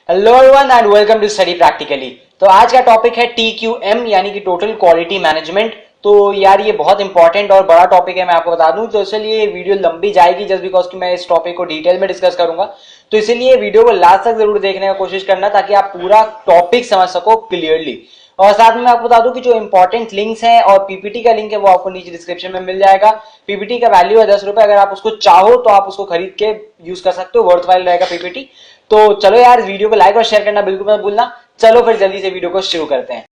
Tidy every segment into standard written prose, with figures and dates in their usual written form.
Hello everyone and welcome to study practically. तो आज का टॉपिक है TQM यानी कि टोटल क्वालिटी मैनेजमेंट। तो यार ये बहुत इंपॉर्टेंट और बड़ा टॉपिक है, मैं आपको बता दूं। तो इसलिए ये वीडियो लंबी जाएगी जस्ट बिकॉज कि मैं इस टॉपिक को डिटेल में डिस्कस करूंगा। तो इसीलिए वीडियो को लास्ट तक जरूर देखने का कोशिश करना ताकि आप पूरा टॉपिक समझ सको क्लियरली। और साथ में मैं आपको बता दूं कि जो इंपॉर्टेंट लिंक्स हैं और पीपीटी का लिंक है वो आपको नीचे डिस्क्रिप्शन में मिल जाएगा। पीपीटी का वैल्यू है 10 रुपए, अगर आप उसको चाहो तो आप उसको खरीद के यूज कर सकते हो, वर्थ वाइल रहेगा पीपीटी। तो चलो यार, वीडियो को लाइक और शेयर करना बिल्कुल मत भूलना। चलो फिर जल्दी से वीडियो को शुरू करते हैं।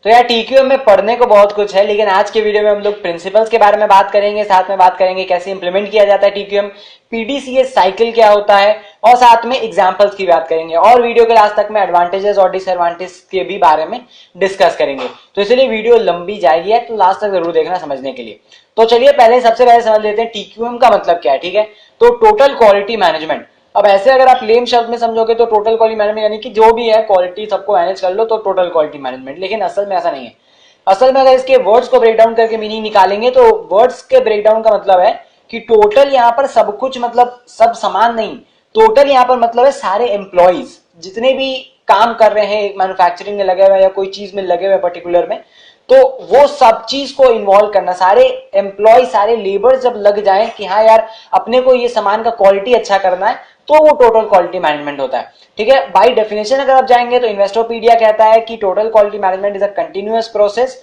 तो यार TQM में पढ़ने को बहुत कुछ है, लेकिन आज के वीडियो में हम लोग प्रिंसिपल्स के बारे में बात करेंगे, साथ में बात करेंगे कैसे इंप्लीमेंट किया जाता है TQM, PDCA साइकिल क्या होता है, और साथ में एग्जांपल्स की बात करेंगे। और वीडियो के लास्ट तक में एडवांटेजेस और डिसएडवांटेज के भी बारे में डिस्कस करेंगे। तो इसलिए वीडियो लंबी जाएगी है, तो लास्ट तक जरूर देखना समझने के लिए। तो चलिए सबसे पहले समझ लेते हैं TQM का मतलब क्या है। ठीक है, तो टोटल क्वालिटी मैनेजमेंट। अब ऐसे अगर आप लेम शब्द में समझोगे तो टोटल क्वालिटी मैनेजमेंट यानी कि जो भी है क्वालिटी सबको मैनेज कर लो तो टोटल क्वालिटी मैनेजमेंट, लेकिन असल में ऐसा नहीं है। असल में अगर इसके वर्ड्स को ब्रेक डाउन करके मीनिंग निकालेंगे तो वर्ड्स के ब्रेक डाउन का मतलब है कि टोटल यहाँ पर सब कुछ, मतलब सब समान नहीं। टोटल यहाँ पर मतलब है सारे एम्प्लॉइज जितने भी काम कर रहे हैं, मैन्युफैक्चरिंग में लगे हुए या कोई चीज में लगे हुए पर्टिकुलर में, तो वो सब चीज को इन्वॉल्व करना। सारे एम्प्लॉय, सारे लेबर जब लग जाए कि हाँ यार अपने को ये सामान का क्वालिटी अच्छा करना है, तो वो टोटल क्वालिटी मैनेजमेंट होता है। ठीक है, बाय डेफिनेशन अगर आप जाएंगे तो इन्वेस्टोपीडिया कहता है कि total quality management is a continuous process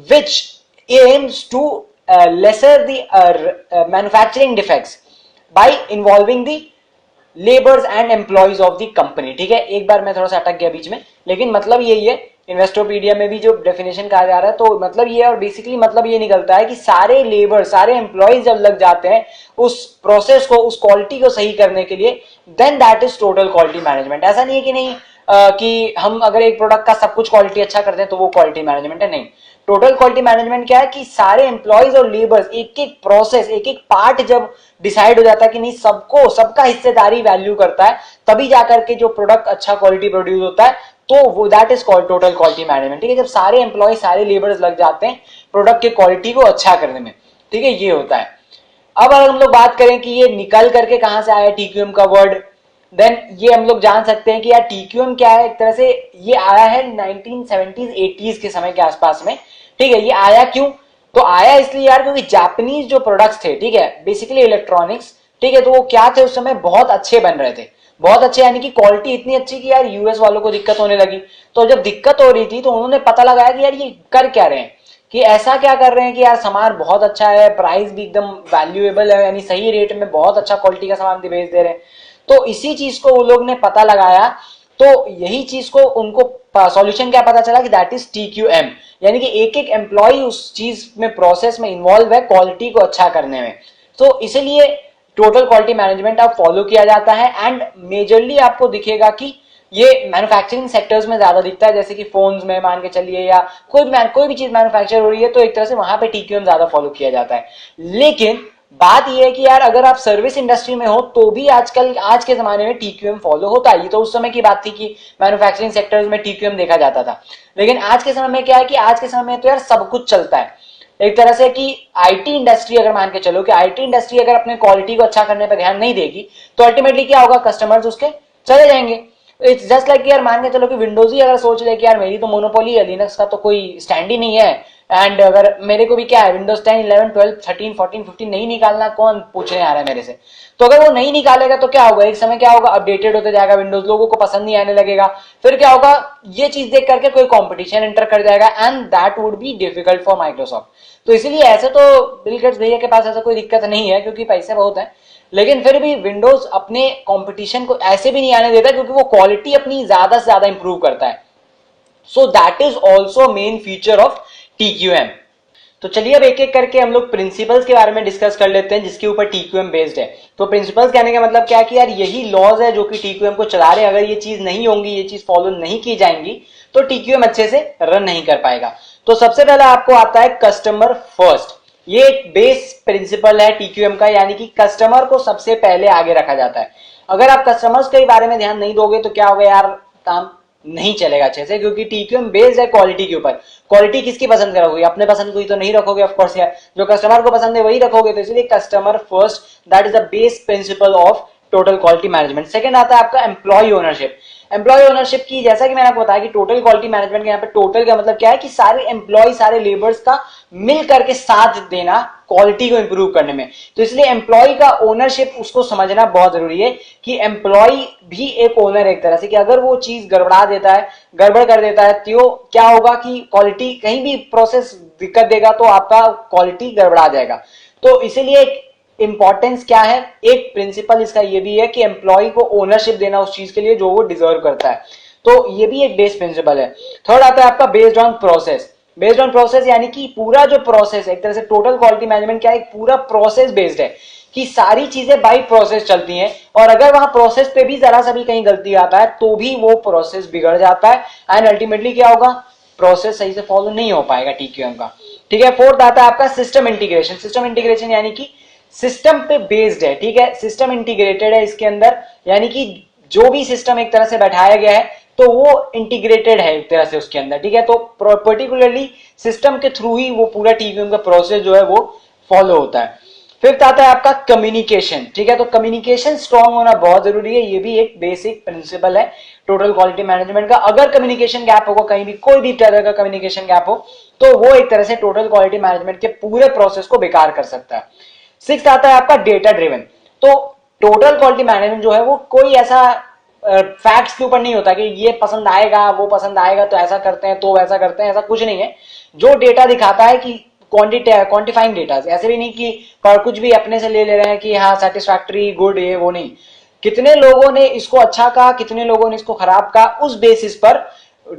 which aims to lesser the manufacturing defects by involving the labours and employees of the company. ठीक है, एक बार मैं थोड़ा सा अटक गया बीच में, लेकिन मतलब यही है। इन्वेस्टोपीडिया में भी जो डेफिनेशन कहा जा रहा है तो मतलब ये, और बेसिकली मतलब ये निकलता है कि सारे लेबर, सारे एम्प्लॉइज जब लग जाते हैं उस प्रोसेस को, उस क्वालिटी को सही करने के लिए, then that is total quality management. ऐसा नहीं है कि नहीं कि हम अगर एक प्रोडक्ट का सब कुछ क्वालिटी अच्छा करते हैं तो वो क्वालिटी मैनेजमेंट है, नहीं। टोटल क्वालिटी मैनेजमेंट क्या है कि सारे एम्प्लॉइज और लेबर्स, एक एक प्रोसेस, एक एक पार्ट जब डिसाइड हो जाता है कि नहीं सबको, सबका हिस्सेदारी वैल्यू करता है, तभी जाकर के जो प्रोडक्ट अच्छा क्वालिटी प्रोड्यूस होता है, तो वो that is called total quality management. ठीक है, जब सारे एम्प्लॉय, सारे लेबर्स लग जाते हैं प्रोडक्ट के क्वालिटी को अच्छा करने में। ठीक है, ये होता है। अब अगर हम लोग बात करें कि ये निकल करके कहां से आया TQM का वर्ड, देन ये हम लोग जान सकते हैं कि यार TQM क्या है। एक तरह से ये आया है 1970s 80s के समय के आसपास में। ठीक है, ये आया क्यों? तो आया इसलिए यार क्योंकि जापानीज जो प्रोडक्ट्स थे, ठीक है, बेसिकली इलेक्ट्रॉनिक्स, ठीक है, तो वो क्या थे उस समय, बहुत अच्छे बन रहे थे। बहुत अच्छे यानी कि क्वालिटी इतनी अच्छी कि यार यूएस वालों को दिक्कत होने लगी। तो जब दिक्कत हो रही थी तो उन्होंने पता लगाया कि यार ये कर क्या रहे हैं, कि ऐसा क्या कर रहे हैं कि यार सामान बहुत अच्छा है, प्राइस भी एकदम वैल्यूएबल है, यानी सही रेट में बहुत अच्छा क्वालिटी का सामान बेच दे रहे हैं। तो इसी चीज को वो लोग ने पता लगाया, तो यही चीज को उनको सॉल्यूशन क्या पता चला कि दैट इज TQM, यानी कि एक एक एम्प्लॉय उस चीज में, प्रोसेस में इन्वॉल्व है क्वालिटी को अच्छा करने में। तो इसलिए टोटल क्वालिटी मैनेजमेंट अब फॉलो किया जाता है। एंड मेजरली आपको दिखेगा कि ये मैन्युफैक्चरिंग सेक्टर्स में ज्यादा दिखता है, जैसे कि फोन्स में मान के चलिए, या कोई भी चीज मैन्युफैक्चर हो रही है तो एक तरह से वहां पे TQM ज्यादा फॉलो किया जाता है। लेकिन बात यह है कि यार अगर आप सर्विस इंडस्ट्री में हो तो भी आजकल, आज के जमाने में TQM फॉलो होता है। ये तो उस समय की बात थी कि मैन्युफैक्चरिंग सेक्टर्स में TQM देखा जाता था, लेकिन आज के समय में क्या है कि आज के समय में तो यार सब कुछ चलता है एक तरह से। कि आईटी इंडस्ट्री अगर मान के चलो कि आईटी इंडस्ट्री अगर अपने क्वालिटी को अच्छा करने पर ध्यान नहीं देगी तो अल्टीमेटली क्या होगा, कस्टमर्स उसके चले जाएंगे। इट्स जस्ट लाइक यार मान के चलो कि विंडोज ही अगर सोच ले कि यार मेरी तो मोनोपोली है, लिनक्स का तो कोई स्टैंड ही नहीं है, एंड अगर मेरे को भी क्या है विंडोज 10, 11, 12, 13, 14, 15 नहीं निकालना, कौन पूछने आ रहा है मेरे से। तो अगर वो नहीं निकालेगा तो क्या होगा, एक समय क्या होगा, अपडेटेड होते जाएगा विंडोज, लोगों को पसंद नहीं आने लगेगा। फिर क्या होगा, ये चीज देख करके कोई कंपटीशन एंटर कर जाएगा, and that would be difficult for Microsoft. तो इसलिए ऐसे तो बिल गेट्स भैया के पास ऐसा कोई दिक्कत नहीं है क्योंकि पैसे बहुत है, लेकिन फिर भी विंडोज अपने कंपटीशन को ऐसे भी नहीं आने देता क्योंकि वो क्वालिटी अपनी ज्यादा से ज्यादा इंप्रूव करता है। So that is also main feature of TQM। तो चलिए अब एक एक करके हम लोग प्रिंसिपल्स के बारे में डिस्कस कर लेते हैं जिसके ऊपर TQM बेस्ड है। तो प्रिंसिपल्स कहने का मतलब क्या है कि यार यही लॉज है जो कि TQM को चला रहे हैं। अगर ये चीज नहीं होंगी, ये चीज फॉलो नहीं की जाएंगी तो TQM अच्छे से रन नहीं कर पाएगा। तो सबसे पहले आपको आता है कस्टमर फर्स्ट। ये एक बेस प्रिंसिपल है TQM का, यानी कि कस्टमर को सबसे पहले आगे रखा जाता है। अगर आप कस्टमर्स के बारे में ध्यान नहीं दोगे तो क्या होगा यार, काम नहीं चलेगा अच्छे से, क्योंकि टीक्यूएम बेस्ड है क्वालिटी के ऊपर। क्वालिटी किसकी पसंद करोगे? अपने पसंद की तो नहीं रखोगे ऑफ कोर्स यार, जो कस्टमर को पसंद है वही रखोगे। तो इसलिए customer first, that is the base principle of total quality management. Second आता है आपका एम्प्लॉय ओनरशिप। एम्प्लॉय ओनरशिप की जैसा कि मैंने आपको बताया कि टोटल क्वालिटी मैनेजमेंट के यहाँ पे टोटल का मतलब क्या है कि सारे एम्प्लॉय, सारे लेबर्स का मिल करके साथ देना क्वालिटी को इंप्रूव करने में। तो इसलिए एम्प्लॉय का ओनरशिप उसको समझना बहुत जरूरी है कि एम्प्लॉय भी एक ओनर है एक तरह से, कि अगर वो चीज गड़बड़ा देता है, गड़बड़ कर देता है, तो क्या होगा कि क्वालिटी कहीं भी प्रोसेस दिक्कत देगा तो आपका क्वालिटी गड़बड़ा जाएगा। तो इसीलिए इंपॉर्टेंस क्या है, एक प्रिंसिपल इसका ये भी है कि एम्प्लॉय को ओनरशिप देना उस चीज के लिए जो वो डिजर्व करता है। तो ये भी एक बेस प्रिंसिपल है। थर्ड आता है आपका based on process. Based on process यानी कि पूरा जो प्रोसेस है, एक तरह से टोटल क्वालिटी मैनेजमेंट क्या है, एक पूरा प्रोसेस बेस्ड है कि सारी चीजें बाय प्रोसेस चलती हैं, और अगर वहां प्रोसेस पे भी जरा सा भी कहीं गलती आता है तो भी वो प्रोसेस बिगड़ जाता है, एंड अल्टीमेटली क्या होगा, प्रोसेस सही से फॉलो नहीं हो पाएगा टीक्यूएम का। ठीक है। फोर्थ आता है आपका सिस्टम इंटीग्रेशन। सिस्टम इंटीग्रेशन यानी कि सिस्टम पे बेस्ड है, ठीक है, सिस्टम इंटीग्रेटेड है इसके अंदर, यानी कि जो भी सिस्टम एक तरह से बैठाया गया है तो वो इंटीग्रेटेड है एक तरह से उसके अंदर, ठीक है। तो पर्टिकुलरली सिस्टम के थ्रू ही वो पूरा टीक्यूएम का प्रोसेस जो है वो फॉलो होता है। फिफ्थ आता है आपका कम्युनिकेशन, ठीक है। तो कम्युनिकेशन स्ट्रांग होना बहुत जरूरी है, ये भी एक बेसिक प्रिंसिपल है टोटल क्वालिटी मैनेजमेंट का। अगर कम्युनिकेशन गैप होगा, कहीं भी कोई भी तरह का कम्युनिकेशन गैप हो, तो वो एक तरह से टोटल क्वालिटी मैनेजमेंट के पूरे प्रोसेस को बेकार कर सकता है। सिक्स्थ आता है आपका डेटा ड्रिवन। तो टोटल क्वालिटी मैनेजमेंट जो है वो कोई ऐसा फैक्ट्स के ऊपर नहीं होता कि ये पसंद आएगा वो पसंद आएगा तो ऐसा करते हैं तो वैसा करते हैं, ऐसा कुछ नहीं है। जो डेटा दिखाता है कि क्वांटिफाइंग डेटा, ऐसे भी नहीं कि कुछ भी अपने से ले रहे हैं कि हाँ सेटिस्फैक्टरी गुड ये वो नहीं, कितने लोगों ने इसको अच्छा कहा, कितने लोगों ने इसको खराब कहा, उस बेसिस पर।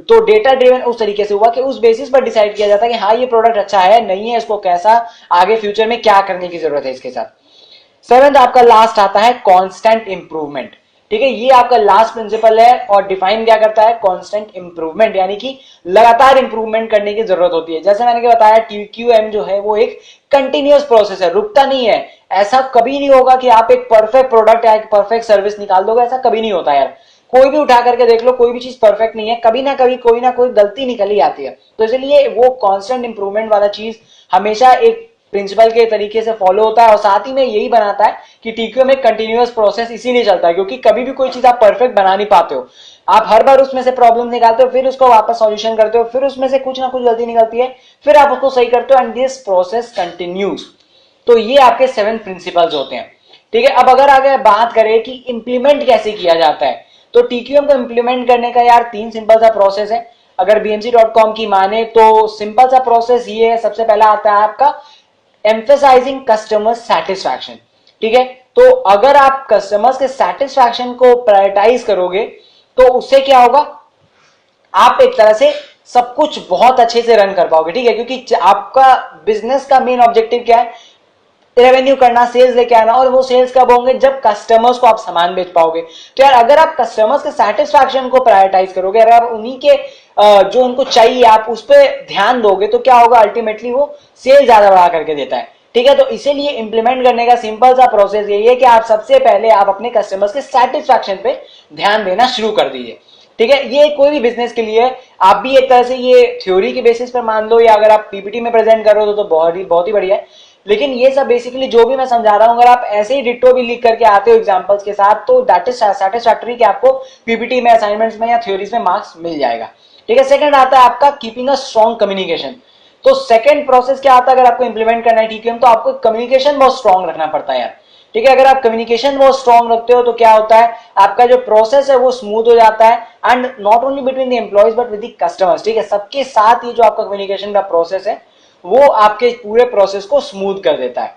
तो डेटा ड्रिवन उस तरीके से हुआ कि उस बेसिस पर डिसाइड किया जाता है कि हाँ ये प्रोडक्ट अच्छा है नहीं है, इसको कैसा आगे फ्यूचर में क्या करने की जरूरत है इसके साथ। सेवेंथ आपका लास्ट आता है कांस्टेंट इंप्रूवमेंट, ठीक है। ये आपका लास्ट प्रिंसिपल है और डिफाइन क्या करता है, कांस्टेंट इंप्रूवमेंट, यानी कि लगातार इंप्रूवमेंट करने की जरूरत होती है। जैसे मैंने बताया टीक्यूएम जो है वो एक कंटिन्यूअस प्रोसेस है, रुकता नहीं है। ऐसा कभी नहीं होगा कि आप एक परफेक्ट प्रोडक्ट या एक परफेक्ट सर्विस निकाल दोगे, ऐसा कभी नहीं होता यार। कोई भी उठा करके देख लो, कोई भी चीज परफेक्ट नहीं है, कभी ना कभी कोई ना कोई गलती निकल ही आती है। तो इसलिए वो कांस्टेंट इंप्रूवमेंट वाला चीज हमेशा एक प्रिंसिपल के तरीके से फॉलो होता है, और साथ ही में यही बनाता है कि टीक्यूएम एक कंटिन्यूअस प्रोसेस इसीलिए चलता है क्योंकि कभी भी कोई चीज आप परफेक्ट बना नहीं पाते हो। आप हर बार उसमें से प्रॉब्लम निकालते हो, फिर उसको वापस सॉल्यूशन करते हो, फिर उसमें से कुछ ना कुछ गलती निकलती है, फिर आप उसको सही करते हो, एंड दिस प्रोसेस कंटिन्यूज। तो ये आपके 7 प्रिंसिपल्स होते हैं, ठीक है। अब अगर आगे बात करें कि इंप्लीमेंट कैसे किया जाता है, तो टीक्यूएम को इंप्लीमेंट करने का यार 3 सिंपल सा प्रोसेस है। अगर bmc.com की माने तो सिंपल सा प्रोसेस ये है। सबसे पहला आता है आपका एम्फेसाइजिंग कस्टमर सेटिस्फैक्शन, ठीक है। तो अगर आप कस्टमर्स के सेटिस्फैक्शन को प्रायोरिटाइज करोगे तो उससे क्या होगा, आप एक तरह से सब कुछ बहुत अच्छे से रन कर पाओगे, ठीक है। क्योंकि आपका बिजनेस का मेन ऑब्जेक्टिव क्या है, रेवेन्यू करना, सेल्स लेके आना, और वो सेल्स कब होंगे, जब कस्टमर्स को आप सामान बेच पाओगे। तो यार अगर आप कस्टमर्स के सेटिस्फैक्शन को प्रायोरिटाइज करोगे, अगर आप उन्हीं के जो उनको चाहिए आप उस पर ध्यान दोगे, तो क्या होगा, अल्टीमेटली वो सेल ज्यादा बढ़ा करके देता है, ठीक है। तो इसीलिए इंप्लीमेंट करने का सिंपल सा प्रोसेस यही है कि आप सबसे पहले आप अपने कस्टमर्स के सेटिस्फैक्शन पे ध्यान देना शुरू कर दीजिए, ठीक है। ये कोई भी बिजनेस के लिए आप भी एक तरह से ये थ्योरी के बेसिस पर मान लो, या अगर आप पीपीटी में प्रेजेंट करो तो बहुत ही बढ़िया है। लेकिन ये सब बेसिकली जो भी मैं समझा रहा हूं, अगर आप ऐसे ही डिट्टो भी लिख करके आते हो एग्जांपल्स के साथ, तो दैट इज सैटिस्फैक्टरी कि आपको पीपीटी में, असाइनमेंट्स में या थ्योरीज में मार्क्स मिल जाएगा, ठीक है। सेकंड आता है आपका कीपिंग अ स्ट्रॉन्ग कम्युनिकेशन। तो सेकंड प्रोसेस क्या आता है, अगर आपको इंप्लीमेंट करना है टीक्यूएम, तो आपको कम्युनिकेशन बहुत स्ट्रॉन्ग रखना पड़ता है यार, ठीक है। अगर आप कम्युनिकेशन बहुत स्ट्रॉन्ग रखते हो तो क्या होता है, आपका जो प्रोसेस है वो स्मूथ हो जाता है, and not only between the employees but with the customers, ठीक है। सबके साथ ये जो आपका कम्युनिकेशन का प्रोसेस है वो आपके पूरे प्रोसेस को स्मूथ कर देता है।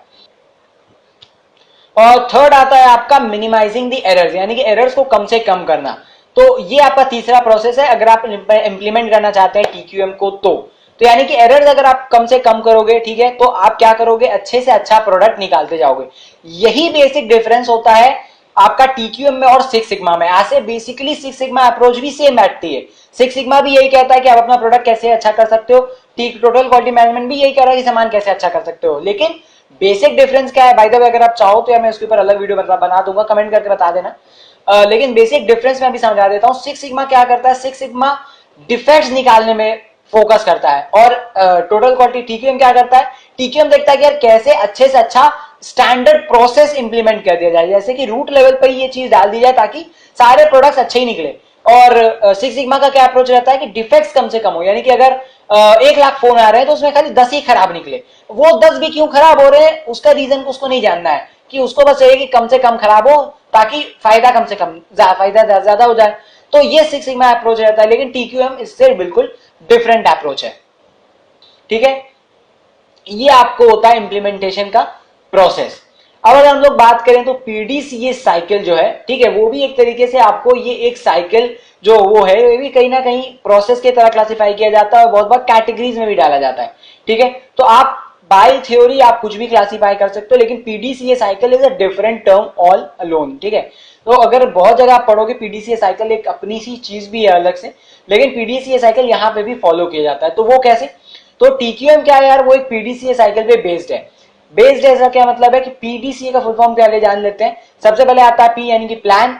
और थर्ड आता है आपका मिनिमाइजिंग द एरर्स, यानी कि एरर्स को कम से कम करना। तो ये आपका तीसरा प्रोसेस है अगर आप इंप्लीमेंट करना चाहते हैं टीक्यूएम को। तो यानी कि एरर्स अगर आप कम से कम करोगे, ठीक है, तो आप क्या करोगे, अच्छे से अच्छा प्रोडक्ट निकालते जाओगे। यही बेसिक डिफरेंस होता है आपका टीक्यूएम में और सिक्स सिग्मा में। ऐसे बेसिकली सिक्स सिग्मा अप्रोच भी सेम बैठती है। सिक्स सिग्मा भी यही कहता है कि आप अपना प्रोडक्ट कैसे अच्छा कर सकते हो, टोटल क्वालिटी मैनेजमेंट भी यही कह रहा है कि सामान कैसे अच्छा कर सकते हो। लेकिन बेसिक डिफरेंस क्या है, बाय द वे अगर आप चाहो तो यार मैं उसके ऊपर अलग वीडियो बना दूंगा, कमेंट करके बता देना। लेकिन बेसिक डिफरेंस मैं अभी समझा देता हूं। सिक्स सिग्मा क्या करता है, सिक्स सिग्मा डिफेक्ट्स निकालने में फोकस करता है और टोटल क्वालिटी टीक्यूएम क्या करता है, टीक्यूएम देखता है कि यार कैसे अच्छे से अच्छा स्टैंडर्ड प्रोसेस इंप्लीमेंट कर दिया जाए, जैसे कि रूट लेवल पर ये चीज डाल दी जाए ताकि सारे प्रोडक्ट्स अच्छे ही निकले। और सिक्स सिग्मा का क्या अप्रोच रहता है कि डिफेक्ट्स कम से कम हो, यानी कि अगर 1 लाख फोन आ रहे हैं तो उसमें खाली 10 ही खराब निकले। वो 10 भी क्यों खराब हो रहे हैं उसका रीजन उसको नहीं जानना है, कि उसको बस ये कि कम से कम खराब हो ताकि फायदा कम से कम फायदा ज्यादा हो जाए। तो ये सिक्स सिग्मा अप्रोच रहता है, लेकिन टीक्यूएम इससे बिल्कुल डिफरेंट अप्रोच है। ठीक है, ये आपको होता है इंप्लीमेंटेशन का प्रोसेस। अब अगर हम लोग बात करें तो पीडीसीए साइकिल जो है, ठीक है, वो भी एक तरीके से आपको ये एक साइकिल जो वो है ये भी कहीं ना कहीं प्रोसेस की तरह क्लासिफाई किया जाता है और बहुत बार कैटेगरीज में भी डाला जाता है। ठीक है, तो आप बाय थ्योरी आप कुछ भी क्लासिफाई कर सकते हो, लेकिन PDCA cycle is a different term all alone. ठीक है, तो अगर बहुत जगह आप पढ़ोगे पीडीसीए साइकिल एक अपनी सी चीज भी है अलग से, लेकिन पीडीसीए साइकिल यहाँ पे भी फॉलो किया जाता है। तो वो कैसे, तो टीक्यूएम क्या है यार, वो एक पीडीसीए साइकिल पे बेस्ड है। बेस्ड ऐसा क्या मतलब है कि पीडीसीए का फुल फॉर्म क्या है जान लेते हैं। सबसे पहले आता है पी यानी कि प्लान,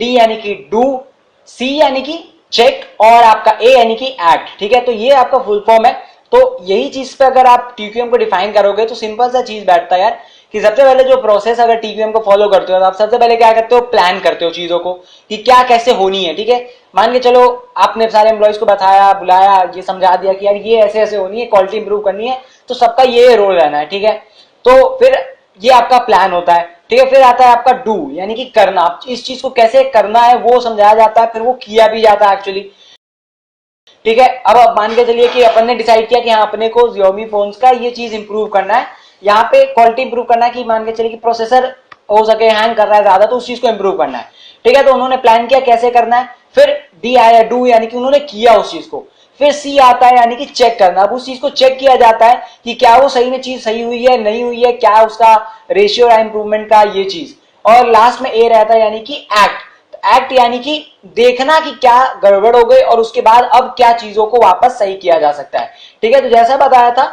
डी यानी कि डू, सी यानी कि चेक और आपका ए यानी कि एक्ट। ठीक है, तो ये आपका फुल फॉर्म है। तो यही चीज पे अगर आप टीक्यूएम को डिफाइन करोगे तो सिंपल सा चीज बैठता है यार कि सबसे पहले जो प्रोसेस अगर टीक्यूएम को फॉलो करते हो तो आप सबसे पहले क्या करते हो, प्लान करते हो चीजों को कि क्या कैसे होनी है। ठीक है, मान के चलो आपने सारे एम्प्लॉइज को बताया, बुलाया, ये समझा दिया कि यार ये ऐसे ऐसे होनी है, क्वालिटी इंप्रूव करनी है, तो सबका ये रोल रहना है। ठीक है, तो फिर ये आपका प्लान होता है। ठीक है, फिर आता है आपका डू यानी कि करना, इस चीज को कैसे करना है वो समझाया जाता है, फिर वो किया भी जाता है एक्चुअली। ठीक है, अब मान के चलिए कि अपन ने डिसाइड किया कि हाँ अपने को Xiaomi फोन्स का ये चीज इंप्रूव करना है, यहाँ पे क्वालिटी इंप्रूव करना है कि मान के चलिए कि प्रोसेसर हो सके हैंग कर रहा है ज्यादा, तो उस चीज को इंप्रूव करना है। ठीक है, तो उन्होंने प्लान किया कैसे करना है, फिर डी आया डू यानी कि उन्होंने किया उस चीज को, फिर सी आता है यानी कि चेक करना। अब उस चीज को चेक किया जाता है कि क्या वो सही में चीज सही हुई है नहीं हुई है, क्या उसका रेशियो रहा इंप्रूवमेंट का, ये चीज। और लास्ट में ए रहता है यानी कि एक्ट। एक्ट यानी कि देखना कि क्या गड़बड़ हो गई और उसके बाद अब क्या चीजों को वापस सही किया जा सकता है। ठीक है, तो जैसा बताया था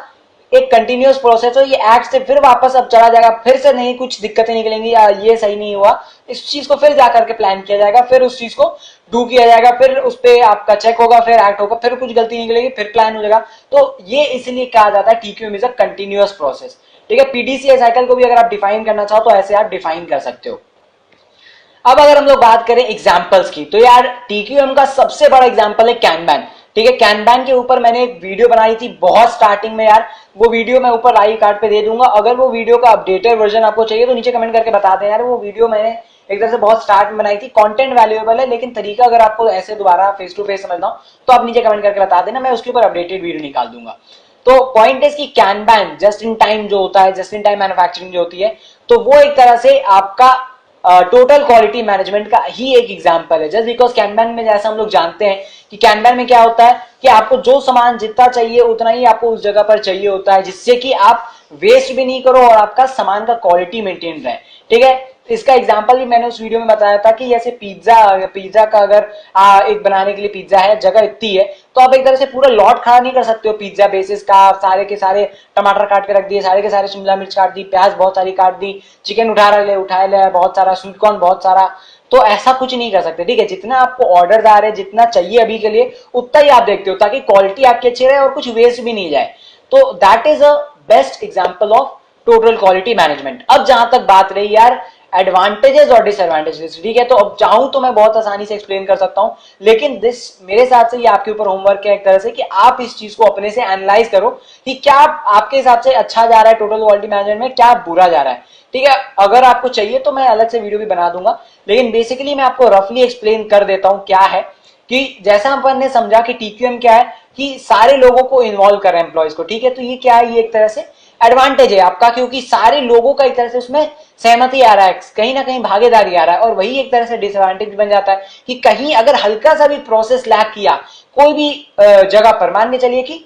एक कंटिन्यूअस प्रोसेस हो, ये एक्ट से फिर वापस अब चला जाएगा, फिर से नहीं कुछ दिक्कतें निकलेंगी या ये सही नहीं हुआ, इस चीज को फिर जाकर के प्लान किया जाएगा, फिर उस चीज को डू किया जाएगा, फिर उस पर आपका चेक होगा, फिर एक्ट होगा, फिर कुछ गलती निकलेगी, फिर प्लान हो जाएगा। तो ये इसलिए कहा जाता है TQM is a continuous process. ठीक है, पीडीसीए साइकिल को भी अगर आप डिफाइन करना चाहो तो ऐसे आप डिफाइन कर सकते हो। अब अगर हम लोग बात करें एग्जाम्पल्स की, तो यार टीक्यूएम का सबसे बड़ा एग्जाम्पल है कैनबैन। ठीक है, कैनबैन के ऊपर मैंने एक वीडियो बनाई थी बहुत स्टार्टिंग में यार, वो वीडियो मैं ऊपर आई कार्ड पे दे दूंगा। अगर वो वीडियो का अपडेटेड वर्जन आपको चाहिए तो नीचे कमेंट करके बता दें यार, वो वीडियो मैंने एक तरह से बहुत स्टार्ट में बनाई थी। कंटेंट वैल्यूएबल है, लेकिन तरीका अगर आपको ऐसे दोबारा फेस टू फेस समझना हो तो आप नीचे कमेंट करके बता देना, मैं उसके ऊपर अपडेटेड वीडियो निकाल दूंगा। तो पॉइंट इज कि कैनबैन जस्ट इन टाइम जो होता है, जस्ट इन टाइम मैन्युफैक्चरिंग जो होती है, तो वो एक तरह से आपका टोटल क्वालिटी मैनेजमेंट का ही एक एग्जांपल है। जस्ट बिकॉज कैनबैन में जैसा हम लोग जानते हैं कि कैनबैन में क्या होता है कि आपको जो सामान जितना चाहिए उतना ही आपको उस जगह पर चाहिए होता है, जिससे कि आप वेस्ट भी नहीं करो और आपका सामान का क्वालिटी मेंटेन रहे। ठीक है, इसका एग्जांपल भी मैंने उस वीडियो में बताया था कि जैसे पिज्जा का अगर एक बनाने के लिए पिज्जा है, जगह इतनी है, तो आप एक तरह से पूरा लॉट खड़ा नहीं कर सकते हो पिज्जा बेसिस का, सारे के सारे टमाटर काट के रख दिए, सारे के सारे शिमला मिर्च काट दी, प्याज बहुत सारी काट दी, चिकन उठा ले बहुत सारा, स्वीट कॉर्न बहुत सारा, तो ऐसा कुछ नहीं कर सकते। ठीक है, जितना आपको ऑर्डर आ रहे हैं, जितना चाहिए अभी के लिए उतना ही आप देखते हो ताकि क्वालिटी आपकी अच्छी रहे और कुछ वेस्ट भी नहीं जाए। तो that is a best example of total quality management. अब जहां तक बात रही यार एडवांटेजेस और डिसएडवांटेजेस, ठीक है, तो अब चाहूं तो मैं बहुत आसानी से एक्सप्लेन कर सकता हूं, लेकिन दिस मेरे हिसाब से ये आपके ऊपर होमवर्क है एक तरह से कि आप इस चीज को अपने से एनालाइज करो कि क्या आपके हिसाब से अच्छा जा रहा है टोटल क्वालिटी मैनेजमेंट में, क्या बुरा जा रहा है। ठीक है, अगर आपको चाहिए तो मैं अलग से वीडियो भी बना दूंगा, लेकिन बेसिकली मैं आपको रफली एक्सप्लेन कर देता हूं क्या है। कि जैसा अपन ने समझा कि टीक्यूएम क्या है कि सारे लोगों को इन्वॉल्व कर रहे हैं एम्प्लॉयज को। ठीक है, तो ये क्या है, ये एक तरह से एडवांटेज है आपका, क्योंकि सारे लोगों का एक तरह से उसमें सहमति आ रहा है, कहीं ना कहीं भागीदारी आ रहा है। और वही एक तरह से डिसएडवांटेज बन जाता है कि कहीं अगर हल्का सा भी प्रोसेस लैग किया कोई भी जगह पर, मान के चलिए कि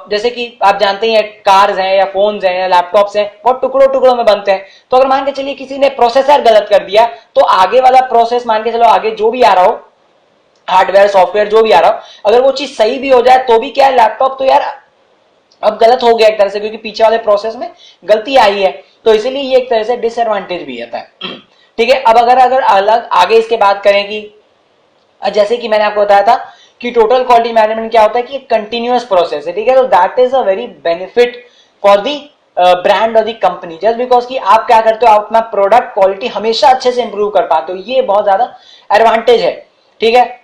जैसे कि आप जानते हैं कार्स हैं या फोन्स हैं या लैपटॉप्स हैं, बहुत टुकड़ों टुकड़ों में बनते हैं, तो अगर मान के चलिए किसी ने प्रोसेसर गलत कर दिया तो आगे वाला प्रोसेस, मान के चलो आगे जो भी आ रहा हो, हार्डवेयर सॉफ्टवेयर जो भी आ रहा हो, अगर वो चीज सही भी हो जाए तो भी क्या है, लैपटॉप तो यार अब गलत हो गया एक तरह से, क्योंकि पीछे वाले प्रोसेस में गलती आई है। तो इसीलिए ये एक तरह से डिसएडवांटेज भी आता है। ठीक है। अब अगर अगर अलग आगे इसके बात करें कि जैसे कि मैंने आपको बताया था कि टोटल क्वालिटी मैनेजमेंट क्या होता है कि कंटिन्यूअस प्रोसेस है, ठीक है। तो that is a very benefit for the brand और दी कंपनी, जस्ट बिकॉज कि आप क्या करते हो, आप अपना प्रोडक्ट क्वालिटी हमेशा अच्छे से इंप्रूव कर पाते हो, ये बहुत ज्यादा एडवांटेज है, ठीक है।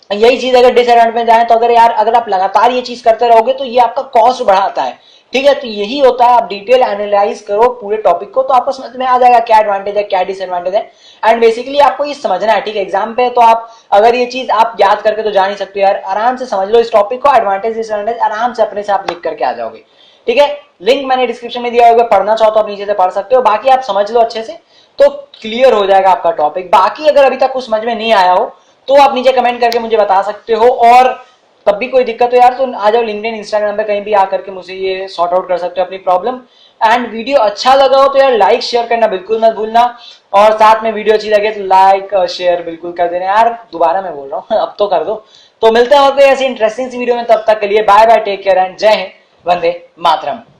यही चीज अगर डिसएडवांटेज में जाए तो अगर यार अगर आप लगातार ये चीज करते रहोगे तो ये आपका कॉस्ट बढ़ाता है, ठीक है। तो यही होता है, आप डिटेल एनालाइज करो पूरे टॉपिक को तो आपको समझ में आ जाएगा क्या एडवांटेज है क्या डिसएडवांटेज है, एंड बेसिकली आपको ये समझना है, ठीक है। एग्जाम पे तो आप अगर ये चीज आप याद करके तो जा नहीं सकते यार, आराम से समझ लो इस टॉपिक को, एडवांटेज डिसएडवांटेज आराम से अपने से आप लिख करके आ जाओगे, ठीक है। लिंक मैंने डिस्क्रिप्शन में दिया होगा, पढ़ना चाहो तो आप नीचे से पढ़ सकते हो, बाकी आप समझ लो अच्छे से तो क्लियर हो जाएगा आपका टॉपिक। बाकी अगर अभी तक कुछ समझ में नहीं आया हो तो आप नीचे कमेंट करके मुझे बता सकते हो, और तब भी कोई दिक्कत हो यार तो आ जाओ लिंक्डइन इंस्टाग्राम पे कहीं भी आकर के मुझे ये सॉर्ट आउट कर सकते हो अपनी प्रॉब्लम। एंड वीडियो अच्छा लगा हो तो यार लाइक शेयर करना बिल्कुल मत भूलना, और साथ में वीडियो अच्छी लगे तो लाइक शेयर बिल्कुल कर देना यार, दोबारा मैं बोल रहा हूँ अब तो कर दो। तो मिलते हैं और कोई ऐसी इंटरेस्टिंग सी वीडियो में, तब तक के लिए bye bye, take care and जय हिंद, वंदे मातरम।